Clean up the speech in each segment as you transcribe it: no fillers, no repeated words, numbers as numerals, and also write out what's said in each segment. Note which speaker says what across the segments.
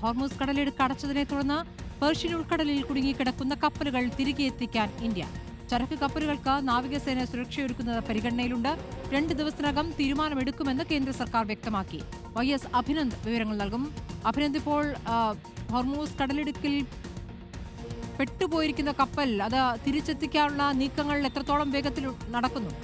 Speaker 1: Hormuz കടലിടുക്ക് അടച്ചതിനെ തുടർന്ന് Persian ഉൾക്കടലിൽ കുടുങ്ങിക്കിടക്കുന്ന കപ്പലുകൾ തിരികെ എത്തിക്കാൻ ഇന്ത്യ. ചരക്ക് കപ്പലുകൾക്ക് നാവികസേന സുരക്ഷയൊരുക്കുന്നത് പരിഗണനയിലുണ്ട്. 2 ദിവസത്തിനകം തീരുമാനമെടുക്കുമെന്ന് കേന്ദ്ര സർക്കാർ വ്യക്തമാക്കി. YS അഭിനന്ദ് വിവരങ്ങൾ നൽകും. അഭിനന്ദ്, ഇപ്പോൾ ഹോർമൂസ് കടലിടുക്കിൽ പെട്ടുപോയിരിക്കുന്ന കപ്പൽ അത് തിരിച്ചെത്തിക്കാനുള്ള നീക്കങ്ങൾ എത്രത്തോളം വേഗത്തിൽ നടക്കുന്നു?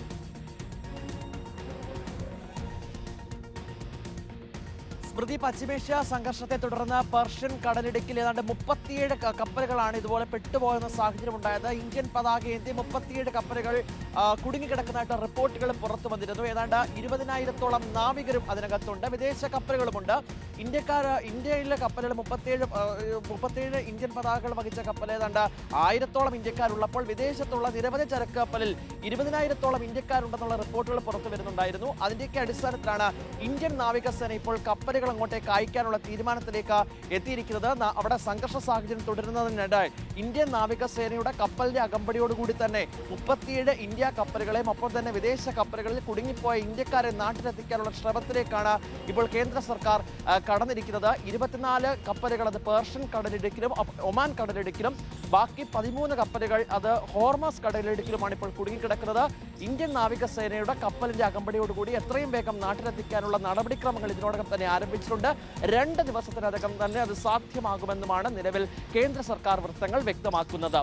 Speaker 2: സ്മൃതി, പശ്ചിമേഷ്യ സംഘർഷത്തെ തുടർന്ന് പേർഷ്യൻ കടലിടുക്കിൽ ഏതാണ്ട് 37 കപ്പലുകളാണ് ഇതുപോലെ പെട്ടുപോകുന്ന സാഹചര്യം ഉണ്ടായത്. ഇന്ത്യൻ പതാകയേന്തി 37 കപ്പലുകൾ കുടുങ്ങിക്കിടക്കുന്നതായിട്ട് റിപ്പോർട്ടുകൾ പുറത്തു വന്നിരുന്നു. ഏതാണ്ട് 20,000-ഓളം നാവികരും അതിനകത്തുണ്ട്. വിദേശ കപ്പലുകളുമുണ്ട്. ഇന്ത്യയിലെ കപ്പലുകൾ 37 ഇന്ത്യൻ പതാകകൾ വഹിച്ച കപ്പൽ ഏതാണ്ട് 1000-ഓളം ഇന്ത്യക്കാരുള്ളപ്പോൾ വിദേശത്തുള്ള നിരവധി ചരക്ക് കപ്പലിൽ 20,000-ഓളം ഇന്ത്യക്കാരുണ്ടെന്നുള്ള റിപ്പോർട്ടുകൾ പുറത്തു വരുന്നുണ്ടായിരുന്നു. അതിന്റെയൊക്കെ അടിസ്ഥാനത്തിലാണ് ഇന്ത്യൻ നാവികസേന ഇപ്പോൾ കപ്പലുകൾ അങ്ങോട്ടേക്ക് അയക്കാനുള്ള തീരുമാനത്തിലേക്ക് എത്തിയിരിക്കുന്നത്. അവിടെ സംഘർഷ സാഹചര്യം തുടരുന്നതിനിടെ ഇന്ത്യൻ നാവികസേനയുടെ കപ്പലിന്റെ അകമ്പടിയോടുകൂടി തന്നെ 37 ഇന്ത്യ കപ്പലുകളെയും ഒപ്പം തന്നെ വിദേശ കപ്പലുകളിൽ കുടുങ്ങിപ്പോയ ഇന്ത്യക്കാരെ നാട്ടിലെത്തിക്കാനുള്ള ശ്രമത്തിലേക്കാണ് ഇപ്പോൾ കേന്ദ്ര സർക്കാർ കടന്നിരിക്കുന്നത്. 24 കപ്പലുകൾ അത് പേർഷ്യൻ കടലിടുക്കിലും ഒമാൻ കടലിടുക്കിലും, ബാക്കി 13 കപ്പലുകൾ അത് ഹോർമസ് കടലിടുക്കിലുമാണ് ഇപ്പോൾ കുടുങ്ങിക്കിടക്കുന്നത്. ഇന്ത്യൻ നാവികസേനയുടെ കപ്പലിന്റെ അകമ്പടിയോടുകൂടി എത്രയും വേഗം നാട്ടിലെത്തിക്കാനുള്ള നടപടിക്രമങ്ങൾ ഇതിനോടകം തന്നെ ആരംഭിച്ചിട്ടുണ്ട്. 2 ദിവസത്തിനകം തന്നെ അത് സാധ്യമാകുമെന്നുമാണ് നിലവിൽ കേന്ദ്ര സർക്കാർ വൃത്തങ്ങൾ വ്യക്തമാക്കുന്നത്.